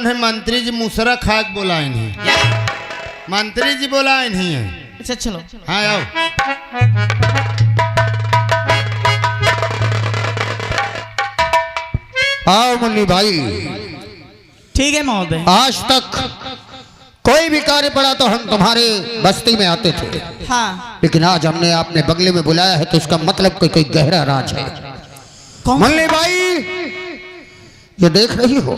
उन्हें मंत्री जी मुसरा खाक बोलाए नहीं, मंत्री जी बोलाए नहीं है। अच्छा चलो। हाँ आओ। आओ मुन्नी भाई। ठीक है महोदय। आज तक कोई भी कार्य पड़ा तो हम तुम्हारे बस्ती में आते थे। हाँ। लेकिन आज हमने आपने बंगले में बुलाया है तो इसका मतलब कोई गहरा राज है। मुन्नी भाई ये देख रही हो?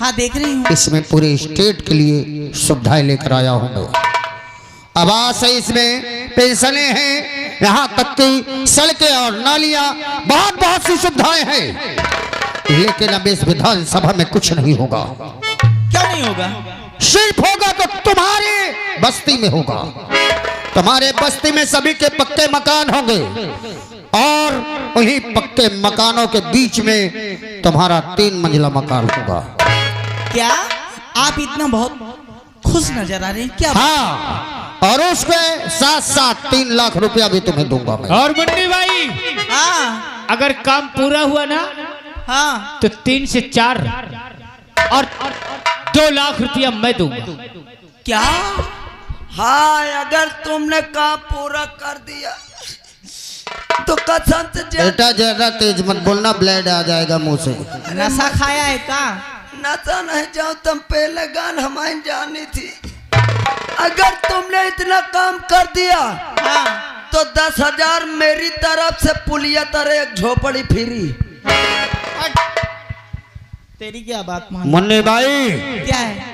हाँ देख रही हूँ। इसमें पूरे स्टेट के लिए सुविधाएं लेकर आया हूँ मैं। आवास है, इसमें पेंशनें हैं, यहाँ तक की सड़कें और नालियां, बहुत सी सुविधाएं हैं। लेकिन अब इस विधानसभा में कुछ नहीं होगा। क्यों नहीं होगा? सिर्फ होगा तो तुम्हारे बस्ती में होगा। तुम्हारे बस्ती में सभी के पक्के मकान होंगे और उन्हीं पक्के मकानों के बीच में तुम्हारा 3 मंजिला मकान होगा। क्या आप इतना बहुत खुश नजर आ रहे हैं क्या? हाँ, और उसके साथ 3 लाख रुपया भी तुम्हें दूंगा मैं। और मुन्नी भाई हाँ अगर काम पूरा हुआ ना हाँ तो 3 से 4 और 2 लाख रुपया मैं दूंगा। क्या? हाँ अगर तुमने काम पूरा कर दिया तो कसम से बेटा ज्यादा तेज मत बोलना, ब्लेड आ जाएगा मुंह से। नशा खाया है का? नशा नहीं जाओ, तुम पहले गान हमारी जानी थी। अगर तुमने इतना काम कर दिया हाँ। तो 10,000 मेरी तरफ से पुलिया तरह एक झोपड़ी फ्री। तेरी क्या बात मान? मुन्नी भाई क्या है?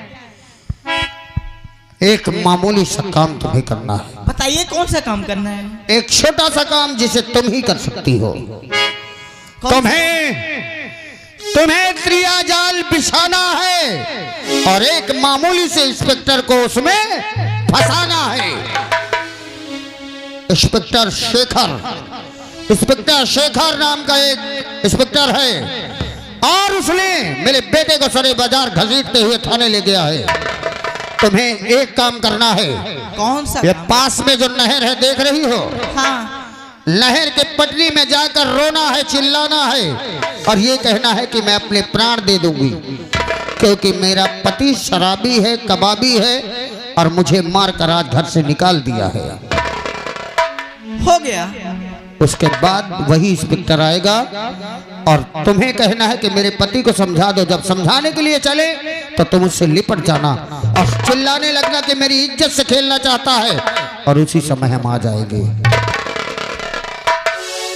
एक मामूली सा काम तुम्हें करना है। बताइए कौन सा काम करना है? एक छोटा सा काम जिसे तुम ही कर सकती हो। तुम्हें त्रिया जाल बिछाना है और एक मामूली से इंस्पेक्टर को उसमें फंसाना है। इंस्पेक्टर शेखर नाम का एक इंस्पेक्टर है और उसने मेरे बेटे को सरे बाजार घसीटते हुए थाने ले गया है। तुम्हें एक काम करना है। कौन सा? ये पास में जो नहर है देख रही हो? हाँ। नहर के पटरी में जाकर रोना है, चिल्लाना है और ये कहना है कि मैं अपने प्राण दे दूंगी क्योंकि मेरा पति शराबी है, कबाबी है और मुझे मारकर आज घर से निकाल दिया है। हो गया। उसके बाद वही इंस्पेक्टर आएगा और तुम्हें कहना है कि मेरे पति को समझा दो। जब समझाने के लिए चले तो तुम उससे लिपट जाना और चिल्लाने लगना कि मेरी इज्जत से खेलना चाहता है और उसी समय हम आ जाएंगे।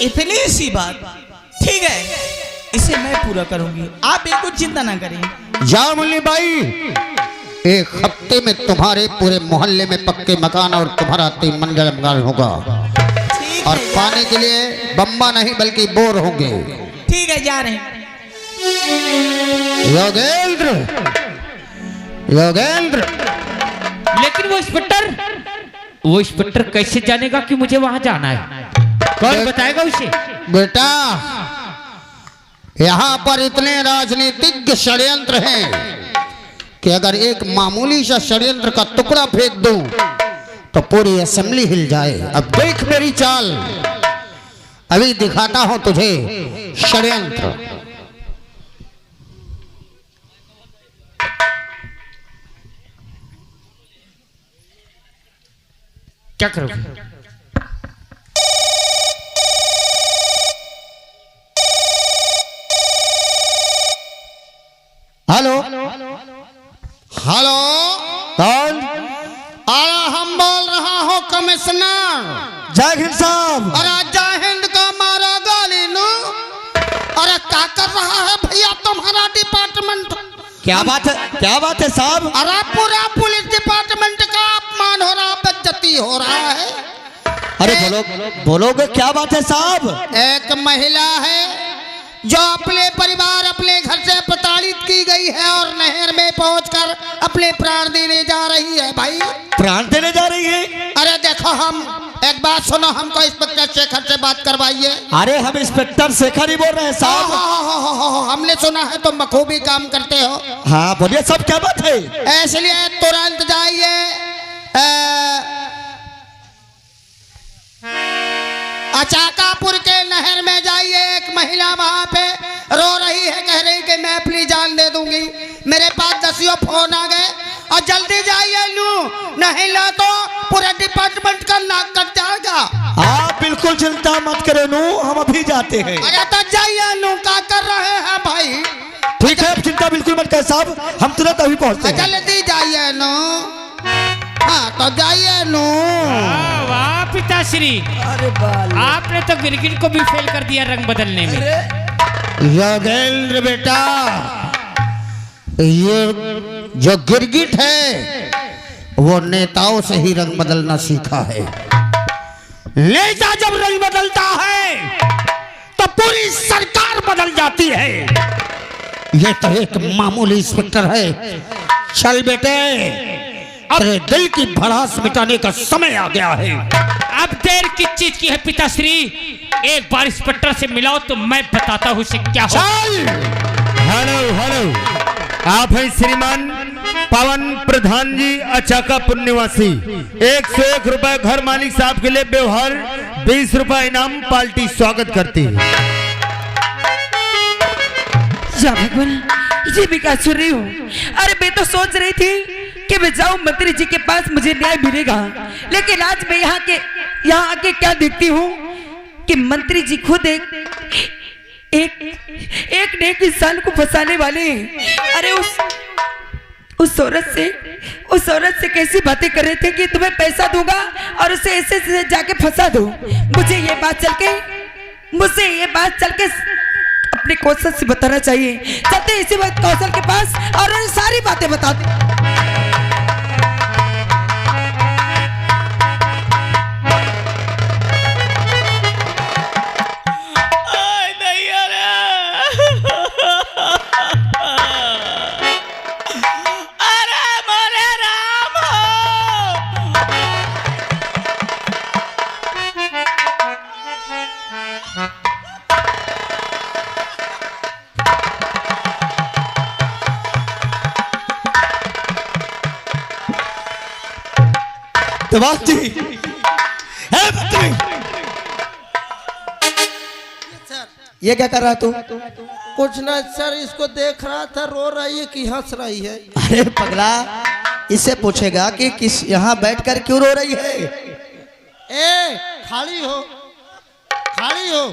इतनी सी बात? ठीक है, इसे मैं पूरा करूंगी, आप बिल्कुल चिंता ना करें। जाओ मुन्नी भाई, 1 हफ्ते में तुम्हारे पूरे मोहल्ले में पक्के मकान और तुम्हारा 3 मंजिला मकान होगा और पानी के लिए बम्बा नहीं बल्कि बोर होंगे। ठीक है, जा रहे हैं। योगेंद्र। लेकिन वो इंस्पेक्टर कैसे जानेगा कि मुझे वहां जाना है? कौन बताएगा उसे? बेटा यहाँ पर इतने राजनीतिज्ञ षड्यंत्र हैं कि अगर एक मामूली सा षड्यंत्र का टुकड़ा फेंक दूं तो पूरी असेंबली हिल जाए। अब देख मेरी चाल, अभी दिखाता हूं तुझे षड्यंत्र। क्या करोगे? हेलो हेलो, कौन? अरे हम बोल रहा हूँ कमिश्नर। जय हिंद साहब। अरे जय हिंद का मारा गाली नु। अरे क्या कर रहा है भैया तुम्हारा डिपार्टमेंट? क्या बात है साहब? अरे पूरा पुलिस डिपार्टमेंट का अपमान हो रहा, बेइज्जती हो रहा है। अरे बोलोगे क्या बात है साहब? एक महिला है जो अपने परिवार, अपने घर से प्रताड़ित की गई है और नहर में पहुंचकर अपने प्राण देने जा रही है। भाई प्राण देने जा रही है? अरे देखो, हम एक बात सुनो, हमको इंस्पेक्टर शेखर से बात करवाइए। अरे हम इंस्पेक्टर शेखर ही बोल रहे हैं साहब। हमने सुना है तुम बखूबी काम करते हो। हाँ बोलिए सब, क्या बात है? इसलिए तुरंत जाइए अचाकापुर के नहर में जाइए। एक महिला वहां पे रो रही है, कह रही कि मैं अपनी जान दे दूंगी, मेरे पास 10 फोन आ गए और जल्दी जाइए लू, नहीं ला तो पूरे डिपार्टमेंट का नाक कट जाएगा। आप बिल्कुल चिंता मत करो नू, हम अभी जाते हैं। अरे तो जाइए लू, क्या कर रहे हैं भाई? ठीक है, आप चिंता बिल्कुल मत कर साहब, हम तुरंत अभी पहुंचते हैं। जल्दी जाइए नो। हाँ तो जाइए नो। वाह पिताश्री, अरे बाल आपने तो गिरगिट को भी फेल कर दिया रंग बदलने में। योगेंद्र बेटा, ये जो गिरगिट है वो नेताओं से ही रंग बदलना सीखा है। नेता जब रंग बदलता है तो पूरी सरकार बदल जाती है। ये तो एक मामूली इंस्पेक्टर है। चल बेटे, अरे दिल की भड़ास मिटाने का समय आ गया है। अब देर किस चीज की है पिताश्री? एक बार इंस्पेक्टर से मिलाओ तो मैं बताता हूँ उसे क्या हो। हेलो हेलो, आप हैं श्रीमान पवन प्रधान जी अचाकापुर निवासी। 101 रुपए घर मालिक साहब के लिए व्यवहार, 20 रुपए इनाम, पार्टी स्वागत करती है। या भगवान, ये भी क्या सुन रही हूँ? अरे मैं तो सोच रही थी कि मैं जाऊं मंत्री जी के पास, मुझे न्याय मिलेगा, लेकिन आज मैं यहाँ आके क्या देखती हूँ कि मंत्री जी खुद एक नेक इंसान को फंसाने वाले हैं। अरे उस औरत से कैसी बातें कर रहे थे कि तुम्हें पैसा दूंगा और उसे ऐसे जाके फंसा दो। मुझे ये बात चल के अपने कौशल से बताना चाहिए। चलते इसी वक्त कौशल के पास और उन्हें सारी बातें बताते। देवास जी, है मंत्री, ये क्या कर रहा है तू? कुछ ना सर, इसको देख रहा था, रो रही है कि हंस रही है। अरे पगला, इससे पूछेगा कि किस यहाँ बैठकर क्यों रो रही है? ए खाली हो, खाली हो।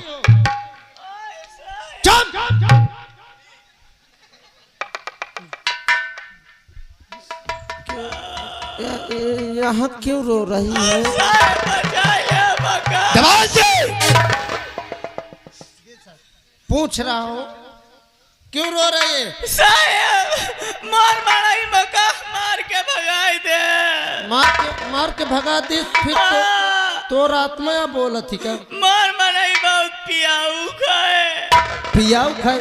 यहाँ क्यों रो रही है? देवास जी, पूछ रहा हूँ क्यों रो रही है? साहब मार के भगाई दे। मार के भगा दी, फिर तो रात में या बोला थी क्या? मार मनाई बहुत पियाऊ खाए। पियाऊ खाए?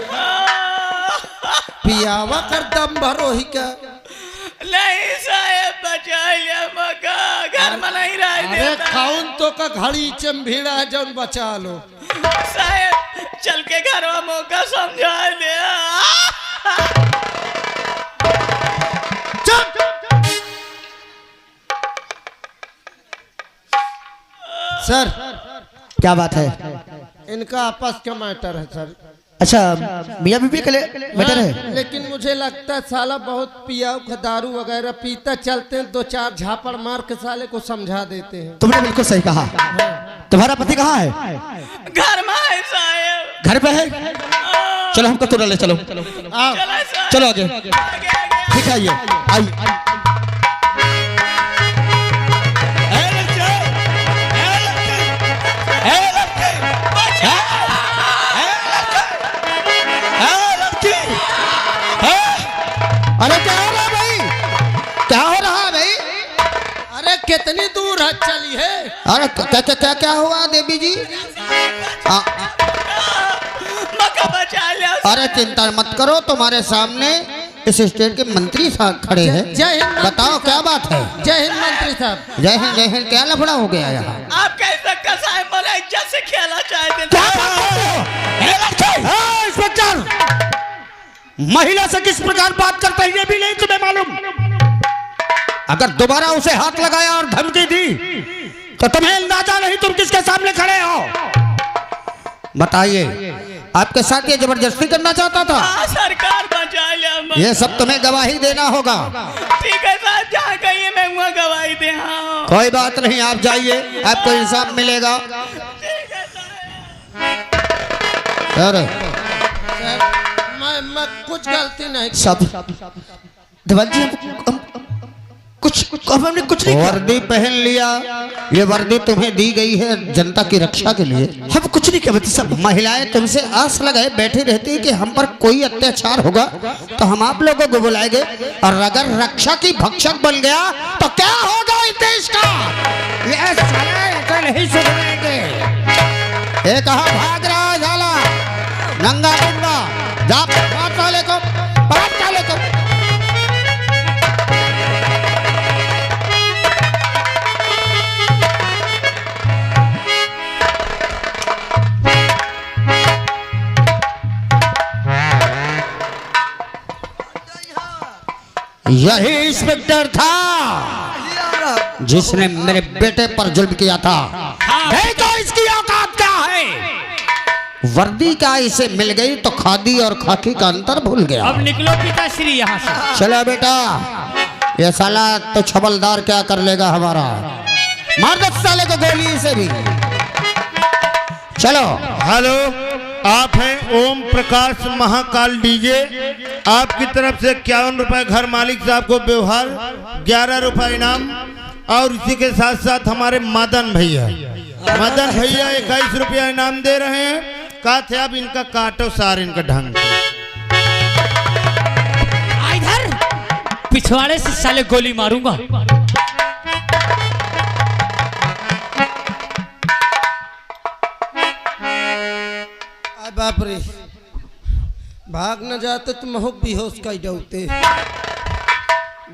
पियावा कर दम भरो ही क्या? नहीं साहब, बचा लिया मका, घर में नहीं रह अरे खाउन तो का घड़ी चमभीड़ा है जौन बचा लो। साहब चल के घर में मौका समझा लिया। सर क्या बात है? इनका आपस का मैटर है सर। अच्छा, मियाँ बीवी के लिए मैटर है? लेकिन मुझे लगता है साला बहुत पियाऊ का दारू वगैरह पीता, चलते हैं 2-4 झापड़ मार के साले को समझा देते हैं। तुमने बिल्कुल सही कहा। तुम्हारा पति कहाँ है? घर में है साहब। घर पे है? चलो हमको तुरंत ले चलो। आओ। चलो आगे। ठीक है, आइए आइए। अरे क्या हो रहा है भाई? क्या हो रहा है भाई? अरे कितनी दूर है चली है? अरे क्या क्या क्या क्या हुआ देवी जी? मका बचा लिया। अरे चिंता मत करो, तुम्हारे सामने इस स्टेट के मंत्री साहब खड़े हैं। जय हिंद। बताओ क्या बात है? जय हिंद मंत्री साहब। जय हिंद, जय हिंद। क्या लफड़ा हो गया यहाँ? आप कैसे कसाई मोला इज्जत से खेला चाहते थे? इंस्पेक्टर, महिला से किस प्रकार बात करते हैं ये भी नहीं तुम्हें मालूम? अगर दोबारा उसे हाथ लगाया और धमकी दी तो तुम्हें अंदाजा नहीं तुम किसके सामने खड़े हो। बताइए आपके साथ ये जबरदस्ती करना चाहता था। सरकार बचा लिया। ये सब तुम्हें गवाही देना होगा। ठीक है साहब, जहाँ कहिए मैं वहाँ गवाही दे। हाँ कोई बात नहीं, आप जाइए, आपको इंसाफ मिलेगा। अरे मैं कुछ गलती नहीं। सब धवल जी हमने कुछ नहीं किया। वर्दी पहन लिया, ये वर्दी तुम्हें दी गई है जनता की रक्षा के लिए। हम कुछ नहीं किया सब। महिलाएं तुमसे आस लगाए बैठी रहती है कि हम पर कोई अत्याचार होगा तो हम आप लोगों को बुलाएंगे, और अगर रक्षा की भक्षक बन गया तो क्या होगा इस देश का? ये साले ऐसे नहीं सुधरेंगे। ये कहाँ भाग रहा है साला नंगा मुंगा? जा पकड़ साले को, पकड़ साले को। यही इंस्पेक्टर था जिसने मेरे बेटे पर जुल्म किया था। देखो इसकी औकात क्या है। वर्दी का इसे मिल गई तो खादी और खाकी का अंतर भूल गया। अब निकलो पिताश्री यहाँ से। चलो बेटा, ये साला तो छबलदार क्या कर लेगा हमारा। मार दो साले को गोली से भी। चलो। हेलो, आप हैं ओम प्रकाश महाकाल डीजे। आपकी तरफ से 51 रुपए घर मालिक साहब को व्यवहार, 11 रुपए इनाम, और इसी के साथ साथ हमारे मदन भैया 21 रुपया इनाम दे रहे हैं। कहा थे अब इनका काटो सार इनका ढंग से। इधर पिछवाड़े से साले गोली मारूंगा। बाप रे, भाग न जाते तो महक बेहोश का डरते।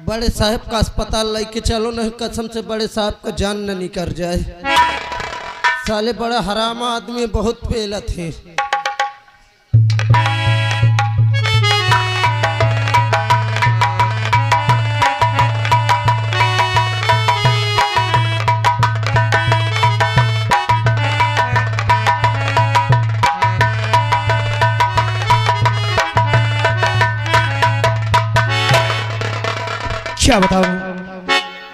बड़े साहब का अस्पताल लेके चलो, नहीं कसम से बड़े साहब का जान न निकल जाए। साले बड़ा हराम आदमी, बहुत पेला थे। क्या बताऊं,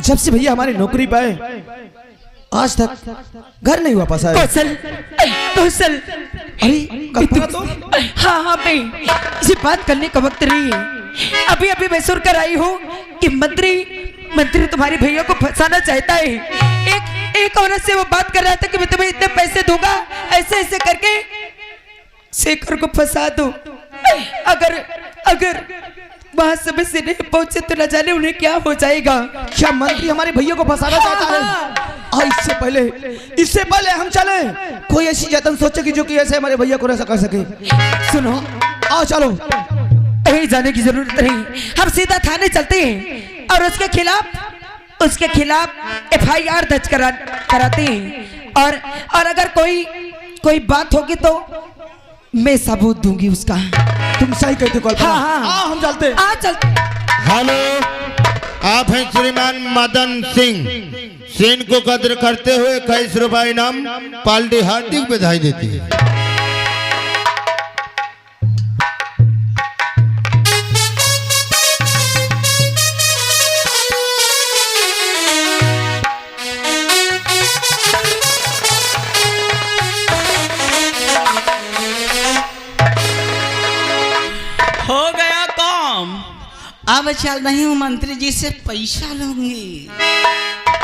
जब से भैया हमारी नौकरी पाए आज तक घर नहीं वापस आए। कौशल अरे कल्पना तो हाँ हाँ भाई, इसे बात करने का वक्त नहीं है। अभी अभी मैं सुन कर आई हूँ कि मंत्री तुम्हारे भैया को फंसाना चाहता है। एक औरत से वो बात कर रहा था कि मैं तुम्हें इतने पैसे दूंगा, ऐसे ऐसे करके शेखर को फंसा दो। अगर वहां समय से नहीं पहुंचे तो न जाने उन्हें क्या हो जाएगा। क्या मंत्री हमारे भैया को फंसाना चाहता है? इससे पहले हम चले, कोई ऐसी जतन सोचे कि जो कि ऐसे हमारे भैया को ऐसा कर सके। सुनो, आओ चलो। कहीं जाने की जरूरत नहीं, हम सीधा थाने चलते हैं और उसके खिलाफ FIR दर्ज कराते हैं। और अगर कोई बात होगी तो मैं सबूत दूंगी उसका। तुम सही कहते हो। हाँ। हम चलते। चलते। हेलो, आप हैं श्रीमान मदन सिंह। सेन को कद्र करते हुए 21 रुपए इनाम, पार्टी हार्दिक बधाई देती है। हो गया काम। अब चल रही हूँ मंत्री जी से पैसा लूंगी,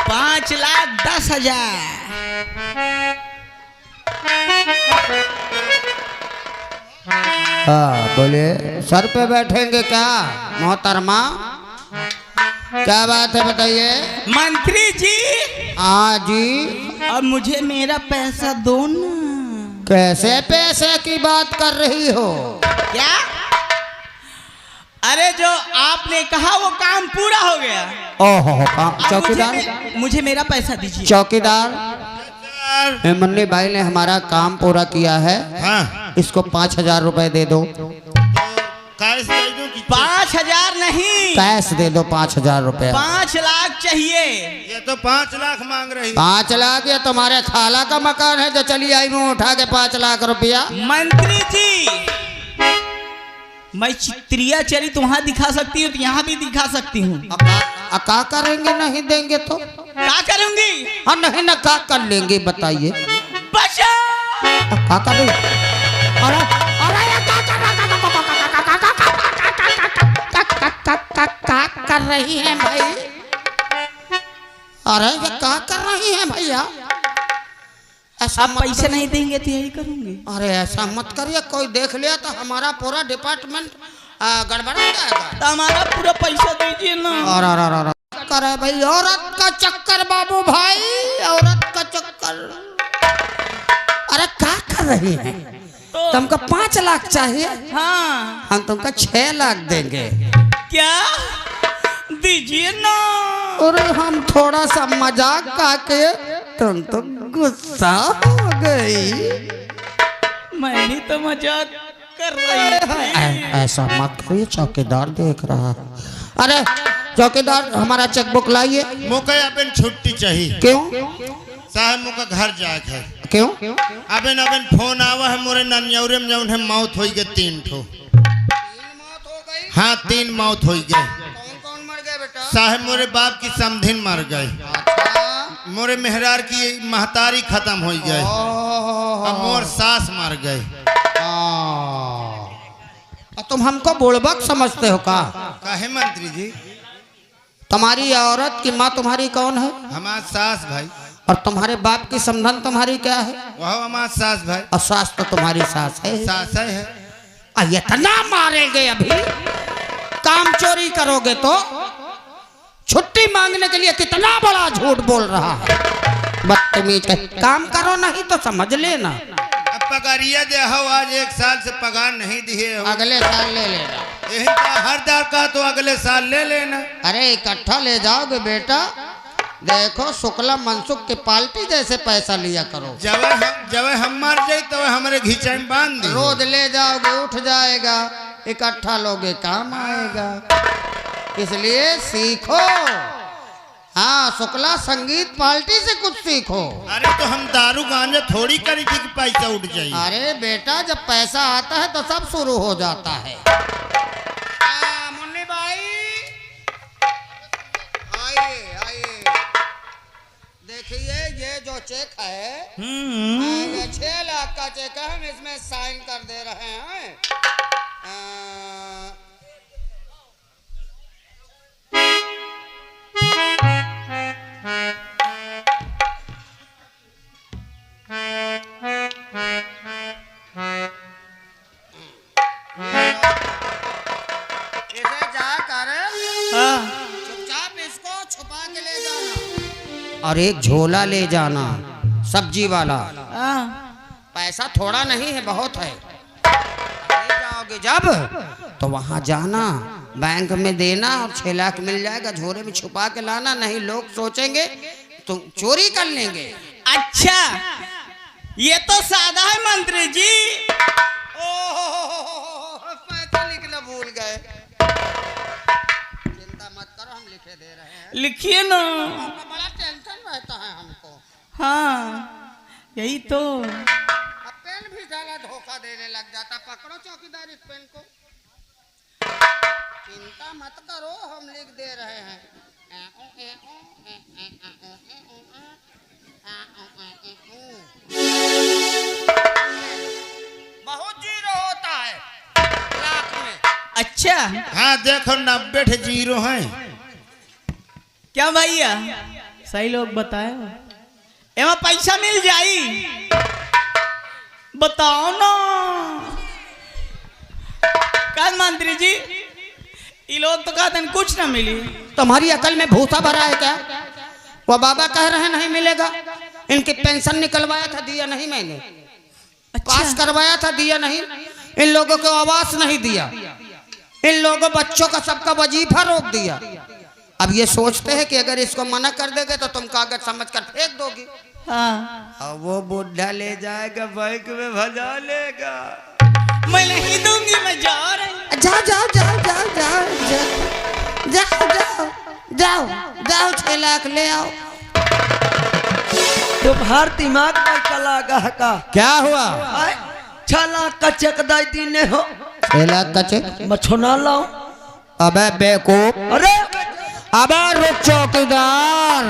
5,10,000। हाँ बोलिए, सर पे बैठेंगे क्या मोहतरमा? क्या बात है बताइए। मंत्री जी। हाँ जी। अब मुझे मेरा पैसा दो ना। कैसे पैसे की बात कर रही हो? क्या? अरे जो आपने कहा वो काम पूरा हो गया। ओहो, काम चौकीदार। मुझे मेरा पैसा दीजिए। चौकीदार, मुन्नी भाई ने हमारा काम पूरा किया है। हाँ। इसको 5,000 रुपए दे दो। 5,000 नहीं नहीं, कैश दे दो 5,000 रुपया। 5 लाख चाहिए। ये तो 5 लाख मांग रही। 5 लाख? ये तुम्हारे खाला का मकान है जो चली आई मुंह उठा के 5 लाख रुपया? मंत्री जी, मैं चित्रिया चली तो वहाँ दिखा सकती हूँ, तो यहाँ भी दिखा सकती हूँ। का करेंगे? नहीं देंगे तो क्या करूंगी? हाँ नहीं ना, का कर लेंगे बताइए? बचा का करेंगे? अरे अरे ये क्या कर रही है भाई? अरे ये क्या कर रही है भैया? ऐसा आप पैसे नहीं देंगे तो यही करूंगी। अरे ऐसा मत करिए, कोई देख लिया तो हमारा पूरा डिपार्टमेंट गड़बड़ा जाएगा। तो हमारा पूरा पैसा दीजिए ना। और करे भाई, औरत का चक्कर बाबू भाई, औरत का चक्कर। अरे क्या कर रही है? तो तुमको 5 लाख चाहिए? हाँ, हम तुमको 6 लाख देंगे। क्या दीजिए ना। अरे हम थोड़ा सा मजाक करके तुम तो गुस्सा हो गई। मैं भी तो मजाक कर रही थी। ऐसा मत करिए, चौकीदार देख रहा है। अरे चौकीदार, हमारा चेकबुक लाइए। मुके अपन छुट्टी चाहिए। क्यों? साहब मुका घर जाके है। क्यों? अबन फोन आवा है मोरे ननियौरे में जौन है मौत होई गए 3 ठो। हाँ 3 मौत होई गए। कौन मर गए बेटा? साहब मोरे बाप की समधिन मर गए, मोरे मेहरार की महतारी खत्म हो गए, अब मोर सास मर गए। तुम हमको बुड़बक समझते हो का? काहे मंत्री जी? तुम्हारी औरत की माँ तुम्हारी कौन है? हमार सास भाई। और तुम्हारे बाप की समधन तुम्हारी क्या है? वह हमार सास भाई। और सास तो तुम्हारी सास है। सास है। इतना मारेंगे अभी? काम चोरी करोगे तो? छुट्टी मांगने के लिए कितना बड़ा झूठ बोल रहा है, बदतमीज है। काम करो नहीं तो समझ लेना। अब पगारिया दे हो, आज 1 साल से पगार नहीं दिए हो। अगले साल ले लेना। यही तो हरदार का तो अगले साल ले लेना। अरे इकट्ठा ले जाओगे बेटा, देखो शुक्ला मनसुख की पार्टी जैसे पैसा लिया करो। जब हम मर जाए तो हमारे घीचा में बांध दी। रोज ले जाओगे उठ जाएगा, इकट्ठा लोगे काम आएगा। इसलिए सीखो। हाँ शुक्ला संगीत पार्टी से कुछ सीखो। अरे तो हम दारू गांजा थोड़ी करी थी कि पैसा उठ जाए। अरे बेटा जब पैसा आता है तो सब शुरू हो जाता है। मुन्नी भाई आइए आइए, देखिए ये जो चेक है ये 6 लाख का चेक है, हम इसमें साइन कर दे रहे हैं। इसे जाकर चुपचाप इसको छुपा के ले जाना और एक झोला ले जाना सब्जी वाला। पैसा थोड़ा नहीं है, बहुत है। ले जाओगे जब तो वहां जाना, बैंक में देना और 6 लाख मिल जाएगा। झोले में छुपा के लाना, नहीं लोग सोचेंगे तुम चोरी कर लेंगे। अच्छा ये तो सादा है मंत्री जी। पैसा लिखना भूल गए। चिंता मत करो, हम लिखे दे रहे हैं। लिखिए ना। बड़ा टेंशन रहता है हमको। हाँ यही तो। अब पेन भी साला धोखा देने लग जाता। पकड़ो चौकीदार इस पेन को। चिंता मत करो, हम लिख दे रहे हैं। बहुत जीरो होता है लाख में। अच्छा हाँ देखो 90 जीरो हैं। क्या भैया सही लोग बताए, एमा पैसा मिल जाई? बताओ ना। क्या मंत्री जी ये लोग तो कहते हैं कुछ ना मिली। तुम्हारी अकल में भूसा भरा है क्या? वो बाबा कह रहे हैं नहीं मिलेगा। इनकी पेंशन निकलवाया था, दिया नहीं मैंने। पास करवाया था, दिया नहीं। इन लोगों को आवास नहीं दिया। इन लोगों बच्चों का सबका वजीफा रोक दिया। अब ये सोचते हैं कि अगर इसको मना कर देंगे तो तुम कागज समझ कर फेंक दोगी। हाँ अब वो बुढ़ा ले जाएगा बैंक में भजा लेगा। मैं नहीं दूंगी, मैं जा रही हूँ। जाओ जाओ जाओ जाओ जाओ जाओ जाओ जाओ जाओ जाओ 6 लाख ले आओ। तुम्हार दिमाग में चला गया का? क्या हुआ? 6 लाख का चेक दाई दीने हो। 6 लाख का चेक? मछोना लाओ। अबे बेवकूफ, अरे अबे रुक चौकीदार,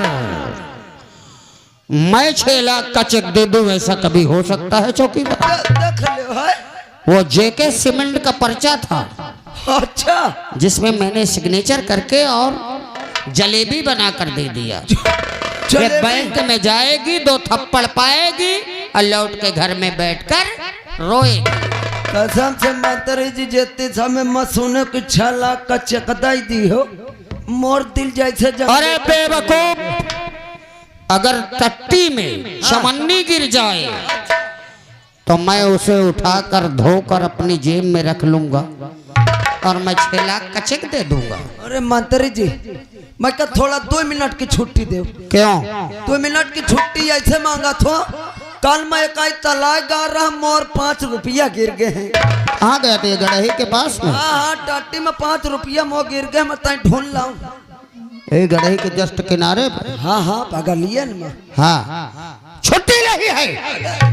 मैं 6 लाख का चेक दे दूं ऐसा कभी हो सकता है चौकीदार? देख ले है। वो जेके सीमेंट का पर्चा था अच्छा, जिसमें जिसमें मैंने सिग्नेचर करके और जलेबी बनाकर दे दिया। ये बैंक में जाएगी, 2 थप्पड़ पाएगी और लौट के घर में बैठकर रोएगी। कसम से मातारी जी जितने समय मत सुने कि 6 लाख का चेक दाई दी हो, मोर दिल जैसे अरे बेवकूफ, अगर टट्टी में चमन्नी गिर जाए तो मैं उसे उठाकर धोकर अपनी जेब में रख लूंगा और मैं 6 लाख का चेक दे दूंगा। अरे मंत्री जी, मैं क्या थोड़ा 2 मिनट की छुट्टी दे? क्यों? 2 मिनट की छुट्टी ऐसे मांगा था। कल मैं एक तलाक गा रहा, मोर 5 रुपया गिर गए हैं। कहाँ गया थे? गड़ही के पास में? हाँ, टट्टी में 5 रुपया मोर गिर गए, मैं तय ढूंढ लाऊं। गड़ही के जस्ट किनारे पर? हाँ बगलिए में। हाँ, छुट्टी नहीं है।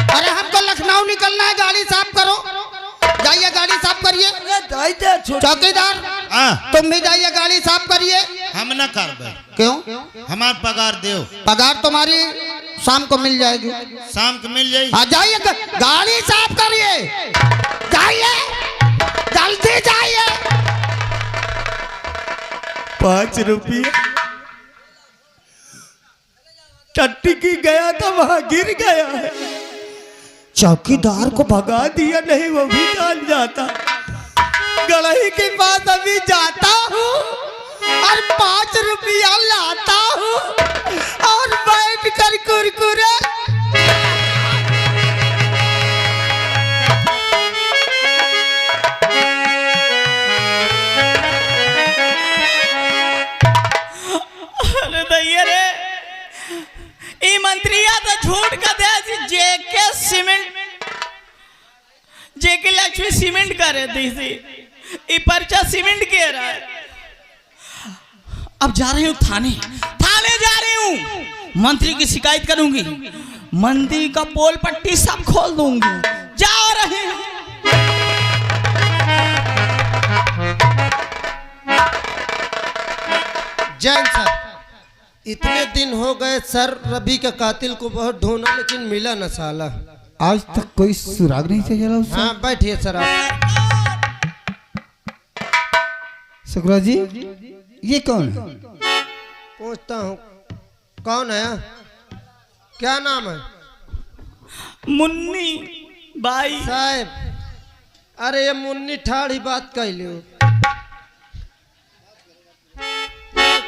अरे हमको लखनऊ निकलना है, गाड़ी साफ करो। जाइए गाड़ी साफ करिए। चौकीदार तुम भी जाइए गाड़ी साफ करिए। हम न कर। क्यों? हमार पगार दो। पगार तुम्हारी शाम को मिल जाएगी। शाम को मिल जाएगी। हाँ जाइए, गाड़ी साफ करिए, जाइए जल्दी जाइए। 5 रुपया टट्टी की गया था, वहां गिर गया है। चौकीदार को भगा दिया, नहीं वो भी जान जाता। गड़ही के पास अभी जाता हूँ और 5 रुपया लाता हूँ और बैठ कर कुरकुरे। अरे दैया रे, ई मंत्रिया तो झूठ का दे, जेके सीमेंट, जेके लक्ष्मी सीमेंट करे दी थी, ई पर्चा सीमेंट के रहा है। अब जा रही हूँ थाने जा रही हूँ, मंत्री की शिकायत करूंगी, मंदिर का पोल पट्टी सब खोल दूंगी। जा रहे हैं। जैन सर, इतने दिन हो गए सर, रवि के कातिल को बहुत ढूंढा लेकिन मिला न साला। आज तक कोई सुराग नहीं चला उसका। हाँ बैठिए सर आप। शुक्ला जी, ये कौन है? पूछता हूँ, कौन है? क्या नाम है? मुन्नी भाई साहब। अरे ये मुन्नी ठाड़ी बात कह लो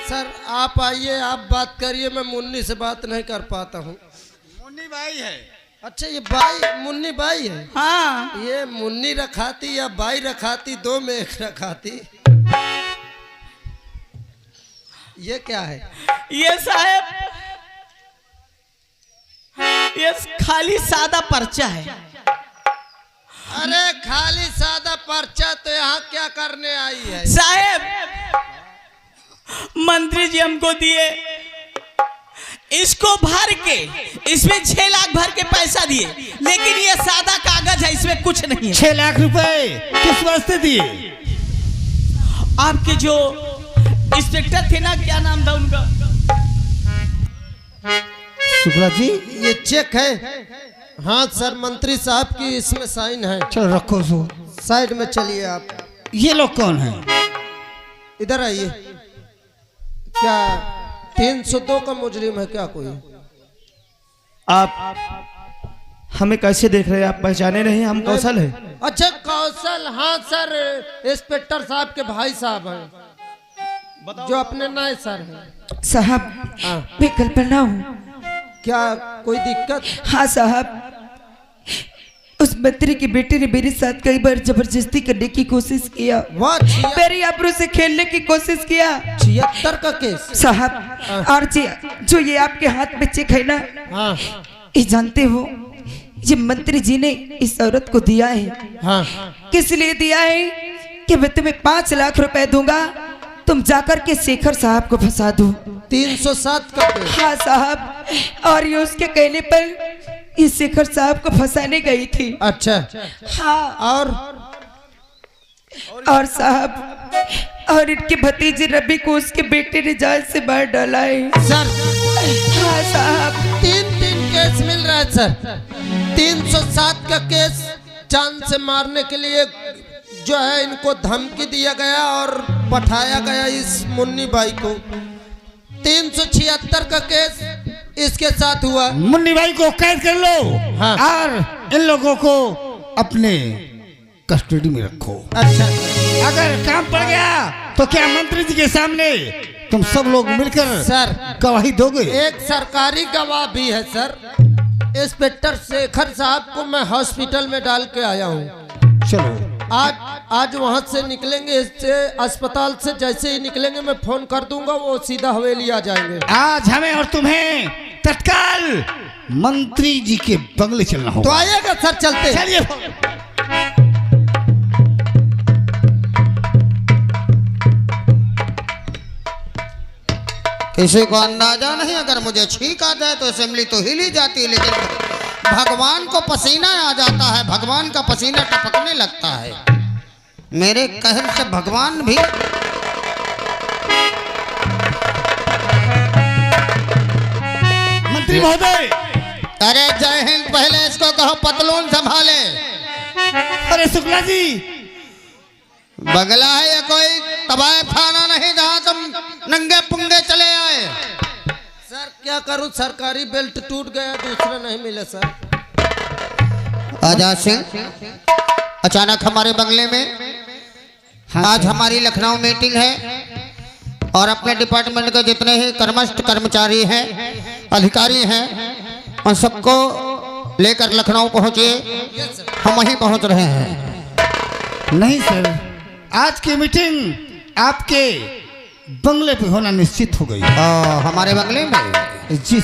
सर। आप आइए, आप बात करिए, मैं मुन्नी से बात नहीं कर पाता हूँ। मुन्नी भाई है। अच्छा ये बाई, मुन्नी बाई है? हाँ। ये मुन्नी रखाती या बाई रखाती, 2 में 1 रखाती। ये क्या है? ये साहब, ये खाली सादा पर्चा है। अरे खाली सादा पर्चा तो यहाँ क्या करने आई है? साहब, मंत्री जी हमको दिए, इसको भर के इसमें 6 लाख भर के पैसा दिए, लेकिन ये सादा कागज है, इसमें कुछ नहीं है। 6 लाख रुपए किस वास्ते दिए? आपके जो इंस्पेक्टर थे ना, क्या नाम था उनका? शुक्ला जी, ये चेक है। हाँ सर, मंत्री साहब की इसमें साइन है। चलो रखो सो। साइड में चलिए आप। ये लोग कौन हैं? इधर आइए। क्या 302 का मुजरिम है क्या कोई? आप हमें कैसे देख रहे हैं? आप पहचाने नहीं? हम कौशल है। अच्छा कौशल, हाँ सर, इंस्पेक्टर साहब के भाई साहब हैं, जो अपने नए सर हैं। साहब, हाँ। मैं कल्पना हूँ। क्या कोई दिक्कत? हाँ साहब, उस मंत्री की बेटे ने मेरे साथ कई बार जबरदस्ती करने की कोशिश किया, वाह, मेरी आबरू से खेलने की कोशिश किया। 76 का केस साहब, और जो ये आपके हाथ में चेक है ना, हाँ ये जानते हो, ये मंत्री जी ने इस औरत को दिया है। हाँ। किस लिए दिया है? कि मैं तुम्हें 5 लाख रुपए दूंगा, तुम जाकर के शेखर साहब को फंसा दो। 307 का केस। हाँ साहब, और ये उसके कहने पर इस शेखर साहब को फंसाने गई थी। अच्छा, हाँ, और साहब, और इनके भतीजे रवि को उसके बेटे ने जाल से मार डाला है। सर, हाँ साहब, 3 केस मिल रहा है सर। 307 का केस जान से मारने के लिए जो है इनको धमकी दिया गया और पठाया गया इस मुन्नी भाई को। 376 का केस इसके साथ हुआ। मुन्नी भाई को कैद कर लो। हाँ। और इन लोगों को अपने कस्टडी में रखो। अच्छा, अगर काम पड़ गया तो क्या मंत्री जी के सामने तुम सब लोग मिलकर सर गवाही दोगे? एक सरकारी गवाह भी है सर। इंस्पेक्टर शेखर साहब को मैं हॉस्पिटल में डाल के आया हूँ। चलो, आज वहाँ से निकलेंगे, इससे अस्पताल से जैसे ही निकलेंगे मैं फोन कर दूंगा, वो सीधा हवेली आ जाएंगे। आज हमें और तुम्हें तत्काल मंत्री जी के बंगले चलना तो होगा। आइएगा सर, चलते। चलिए। किसी को अंदाजा नहीं, अगर मुझे छींक आ जाए तो असेंबली तो हिल ही जाती है, लेकिन भगवान को पसीना आ जाता है, भगवान का पसीना टपकने लगता है। मेरे कहर से भगवान भी मंत्री महोदय, अरे जय हिंद, पहले इसको कहो पतलून संभाले। अरे शुक्ला जी, बंगला है या कोई तबाह खाना नहीं जहाँ तुम नंगे पुंगे चले आए। सर क्या करूं, सरकारी बेल्ट टूट गया, दूसरा नहीं मिला सर। आजाद सिंह, अचानक हमारे बंगले में आज हमारी लखनऊ मीटिंग है और अपने डिपार्टमेंट के जितने ही कर्मस्थ कर्मचारी हैं, अधिकारी हैं, उन सबको लेकर लखनऊ पहुंचिए। हम वहीं पहुंच रहे हैं। नहीं सर, आज की मीटिंग आपके बंगले पे होना निश्चित हो गई। हमारे बंगले में जी